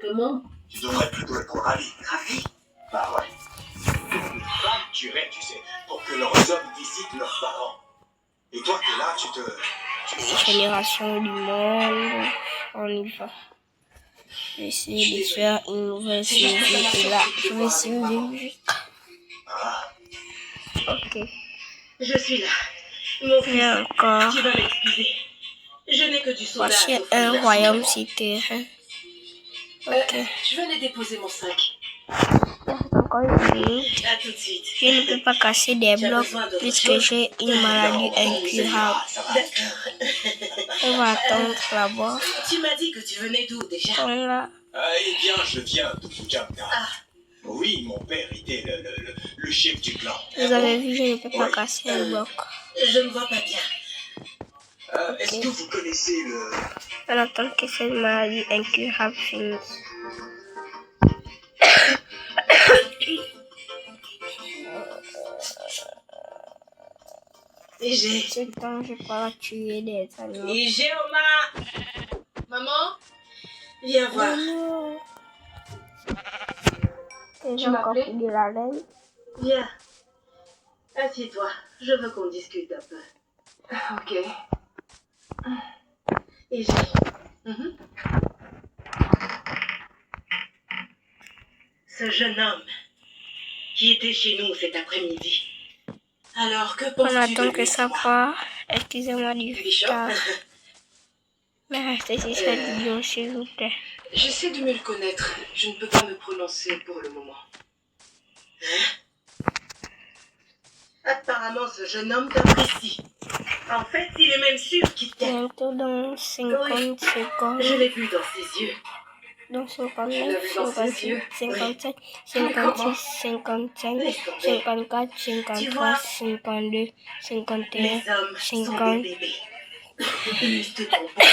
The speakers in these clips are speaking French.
exactement? Tu devrais plutôt être ravi. Ravi? Bah ouais. Beaucoup de femmes tueraient, tu sais, pour que leurs hommes visitent leurs parents. Et toi, t'es là, tu te... Génération du monde, on y va. Je vais essayer de faire une nouvelle série et là, je vais essayer de musique. Ok. Je suis là. Mon fils, Et encore. tu vas m'excuser. Je n'ai que du soda à Voici t'offrir un en ce royaume moment. sur terre. Ok. Je vais aller déposer mon sac. Il reste encore une minute. À tout de suite. Je ne peux pas casser des blocs puisque j'ai une maladie incurable. D'accord. On va attendre là-bas. Tu m'as dit que tu venais d'où déjà? Comme là. Eh bien, je viens de Fujamka. Ah. Oui, mon père était le chef du clan. Vous avez vu, je ne peux pas casser un bloc. Je ne vois pas bien. Est-ce que vous connaissez le... On attend que cette maladie incurable finisse. Et j'ai... Ce temps, je pourrais tuer des animaux. Et j'ai Omar. Maman, viens voir. Non. J'ai encore pris de la laine. Viens. Assieds-toi. Je veux qu'on discute un peu. Ok. Et j'ai... Ce jeune homme qui était chez nous cet après-midi. Alors, que On penses-tu de attend que lui, ça toi? part. Excusez-moi du Bishop? retard. Mais restez sur cette vidéo, s'il vous plaît. J'essaie de mieux le connaître. Je ne peux pas me prononcer pour le moment. Apparemment, ce jeune homme t'apprécie. En fait, il est même sûr qu'il t'aime. Bientôt dans 50 secondes. Je l'ai vu dans ses yeux. Donc 59, Tu l'as vu dans ses 58, yeux? 57, 56, 55, 54, 53, 52, 51, Les hommes sont 50, des bébés. Ils te trompent.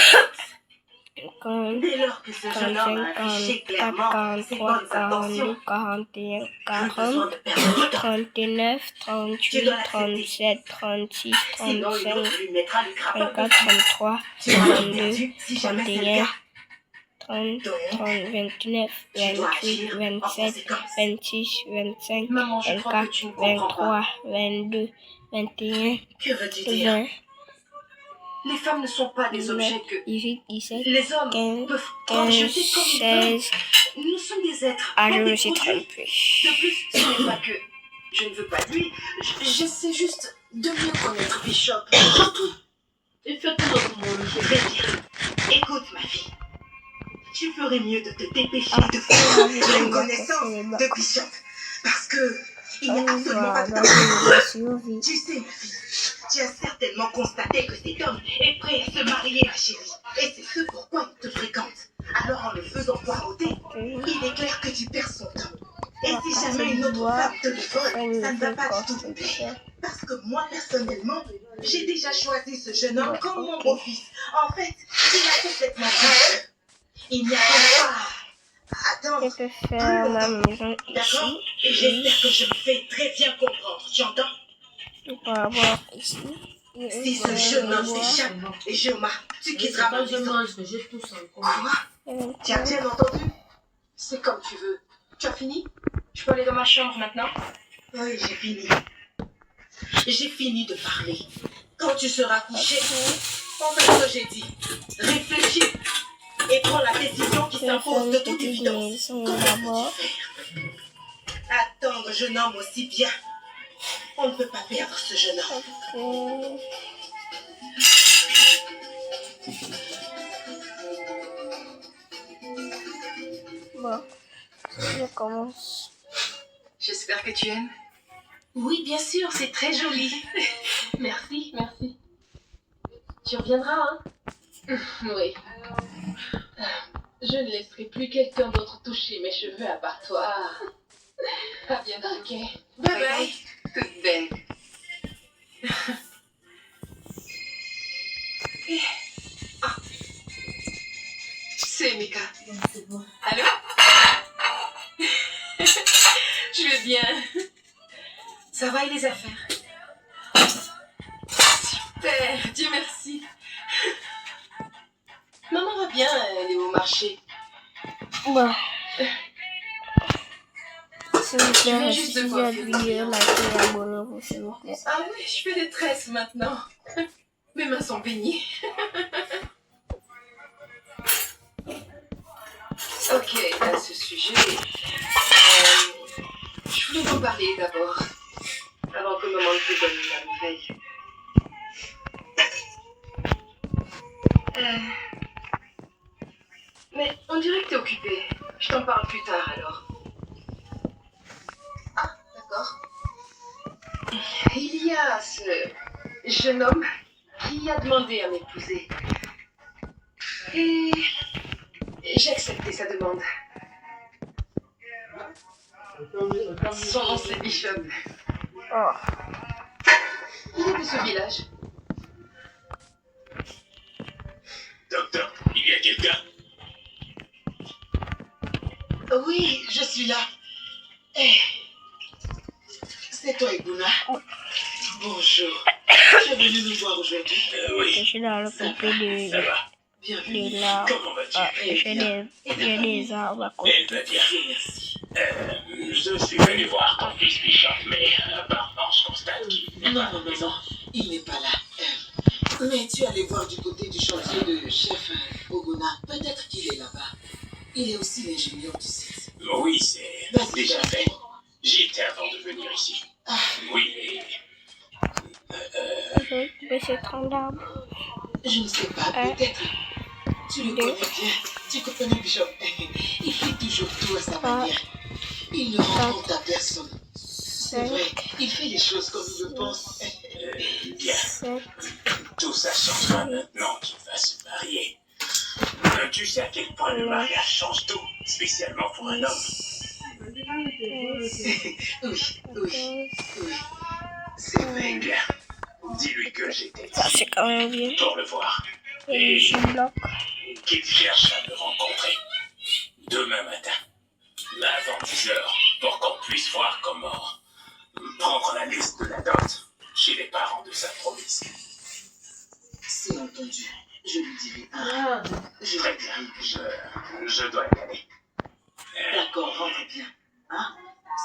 50, Dès lors que ce jeune homme a 45, affiché 44, clairement ses 43, bonnes intentions, 42, 41, plus besoin 40, de perdre du temps. 39, 38, 37, 36, Sinon, une 35, autre lui mettra le grappin 34, dessus. 33, Tu vas être 32, perdu si jamais c'est le 31, cas. 30, 30, 29, Tu dois 28, agir en 27, conséquence. 26, 25, Maman, je crois que 24, tu ne comprends pas. 23, 22, 21, Que veux-tu dire? 20, Les femmes ne sont pas des 19, objets que... 18, 17, Les hommes 15, peuvent 15, jeter comme ils veulent. 16. Nous sommes des êtres. Ah, pas je des me suis produits. trompée. De plus, ce n'est pas que... Je ne veux pas de lui. J'essaie juste de mieux connaître Bishop. Et fais-toi dans mon lit. Très bien. Écoute, ma fille. Tu ferais mieux de te dépêcher de faire la connaissance de Bishop. Parce que il n'y a absolument pas de temps. Tu sais, ma fille, tu as certainement constaté que cet homme est prêt à se marier, ma chérie. Et c'est ce pourquoi il te fréquente. Alors, en le faisant poireauter, il est clair que tu perds son temps. Et si jamais une autre femme te le vole, ça ne va pas du tout me plaire. Parce que moi, personnellement, j'ai déjà choisi ce jeune homme comme mon beau-fils. En fait, il a complètement changé. Il n'y a pas à attendre. Je peux faire ma maison D'accord? ici. Et j'espère que je me fais très bien comprendre. Tu entends? On peut avoir ici. Si ce jeune homme t'échappe, Joma, tu quitteras ma maison. Tu as bien entendu? C'est comme tu veux. Tu as fini? Je peux aller dans ma chambre maintenant? Oui, j'ai fini. J'ai fini de parler. Quand tu seras couché, on fait ce que j'ai dit. Réfléchis et prends la décision qui s'impose de toute évidence. D'abord. Attendre jeune homme aussi bien. On ne peut pas perdre ce jeune homme. Bon, je commence. J'espère que tu aimes. Oui, bien sûr, c'est très joli. Merci, merci. Tu reviendras, hein? Oui. Je ne laisserai plus quelqu'un d'autre toucher mes cheveux à part toi. À bientôt. Ok. Bye bye. Toute belle. C'est Mika. Allô? Je vais bien. Ça va et les affaires? Super, Dieu merci. Maman va bien, elle est au marché. Où? Bon. S'il vous Je plaît, viens si juste de vous voir êtes vidéo, likez et abonnez-vous, s'il vous plaît. Ah oui, je fais des tresses maintenant. Mes mains sont baignées. Ok, à ce sujet, je voulais vous parler d'abord, avant que maman ne vous donne la nouvelle. Mais on dirait que t'es occupée. Je t'en parle plus tard alors. Ah, d'accord. Il y a ce jeune homme qui a demandé à m'épouser. Et j'ai accepté sa demande. Son nom c'est Bishop. Oh. Il est de ce village. Docteur, il y a quelqu'un? Oui, je suis là. Eh, c'est toi, Iguna. Bonjour. Tu es venu nous voir aujourd'hui? Je Oui, suis dans le côté ça va. Bienvenue. de là. Comment vas-tu? Ah, j'ai des arbres à côté. Elle va bien. Merci. Je suis venu voir ton fils Bishop, mais apparemment je constate qu'il n'est pas à la maison. Il n'est pas là. Mais tu es allé voir du côté du chantier de chef Oguna. Peut-être qu'il est là-bas. Il est aussi l'ingénieur du site. Oui, c'est Vas-y, déjà vas-y. fait. J'y étais avant de venir ici. Ah, Oui, et Je vais essayer de prendre l'arbre. je ne sais pas, peut-être. Tu le connais bien. Tu connais Bishop. Il fait toujours tout à sa manière. Il ne rend compte à personne. C'est vrai, il fait les choses comme il le pense. bien, 7, tout ça changera maintenant qu'il va se marier. Tu sais à quel point le mariage change tout, spécialement pour un homme. Oui, oui, oui. C'est vrai. Bien, dis-lui que j'étais ça ici c'est quand même bien. pour le voir Et je bloque. qu'il cherche à me rencontrer demain matin, avant 10 heures, pour qu'on puisse voir comment prendre la liste de la dot chez les parents de sa promise. C'est entendu. Je lui dirai. Ah, je Très bien, je dois y aller. D'accord, rentre bien. Hein?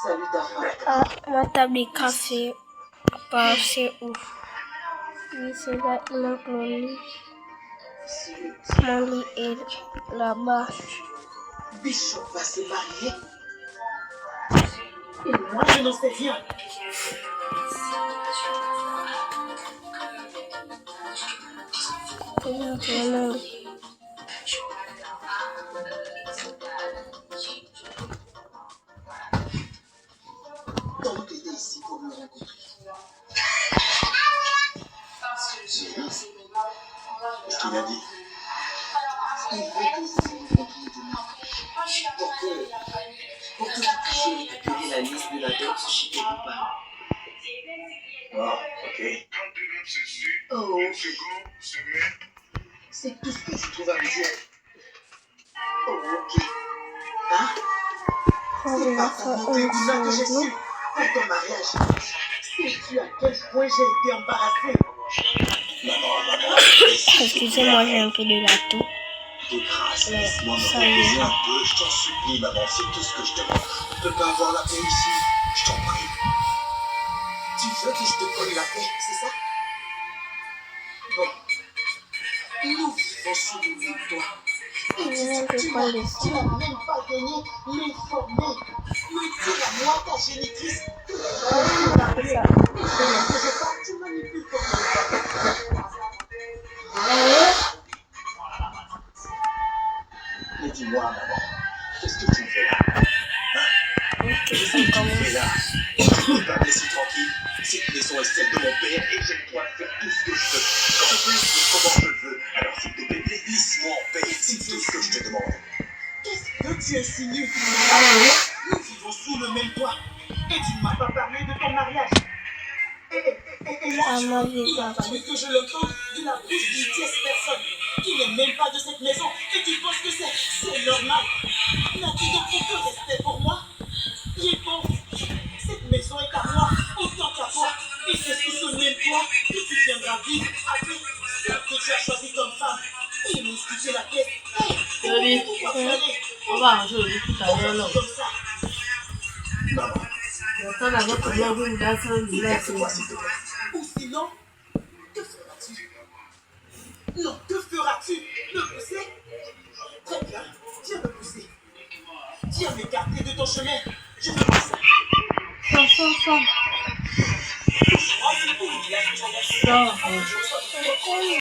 Salut ta femme. Ah, ma table de café. Pas assez ouf. Oui, c'est là, il manque mon lit. Mon lit est là-bas. Bishop va se marier. Et moi, je n'en sais rien. C'est mon lit. Comment tu étais ici pour me rencontrer? Ce qu'il a dit. Il veut que vous vous rencontriez demain. Pour que vous puissiez récupérer la liste de la dot chez tes parents. Oh, ok. Oh, c'est tout ce que je trouve à me dire. Oh, ok. Hein? C'est pas pour monter Guna que j'ai su pour ton mariage. Sais-tu à quel point j'ai été embarrassée? Maman, Excusez-moi, j'ai un peu de gâteau. de grâce, Mais laisse-moi me ça reposer ira. un peu, je t'en supplie, maman, c'est tout ce que je demande. On ne peut pas avoir la paix ici, je t'en prie. Tu veux que je te colle la paix, c'est ça? Bon. Nous vivons sous le même toit. Et tu n'as même pas gagné m'informer. Me dire à moi, ta génitrice, que tu manipules comme ça. Mais dis-moi, maman, qu'est-ce que tu fais là? Qu'est-ce que tu fais là? Tu ne peux pas me laisser tranquille. Cette maison est celle de mon père et j'ai le droit de faire tout ce que je veux. Quand je veux et comment je veux. Alors s'il te plaît, laisse-moi en paix. C'est tout ce que je te demande. Qu'est-ce que tu insinues? Nous vivons sous le même toit. Et tu ne m'as pas parlé de ton mariage. Et là, Ah, moi, il a fallu que je l'entende de la bouche d'une tierce personne qui n'est même pas de cette maison. Et tu penses que c'est normal? N'as-tu donc aucun respect pour moi? Réponds. Cette maison est à moi, autant qu'à toi. Et c'est sous ce même toit que tu viendras vivre avec celle que tu as choisie comme femme. Et m'expliquer la tête. Salut. Pourquoi tu allais? On va. joli tout à l'heure là. Comme ça. Maman, J'attends la votre bien vous là, ça me laisse. laisse-moi s'il te plaît. Ou sinon, que feras-tu? Non, que feras-tu? Me pousser? Très bien, viens me pousser. Viens m'écarter de ton chemin. Je veux pas ça. Sors.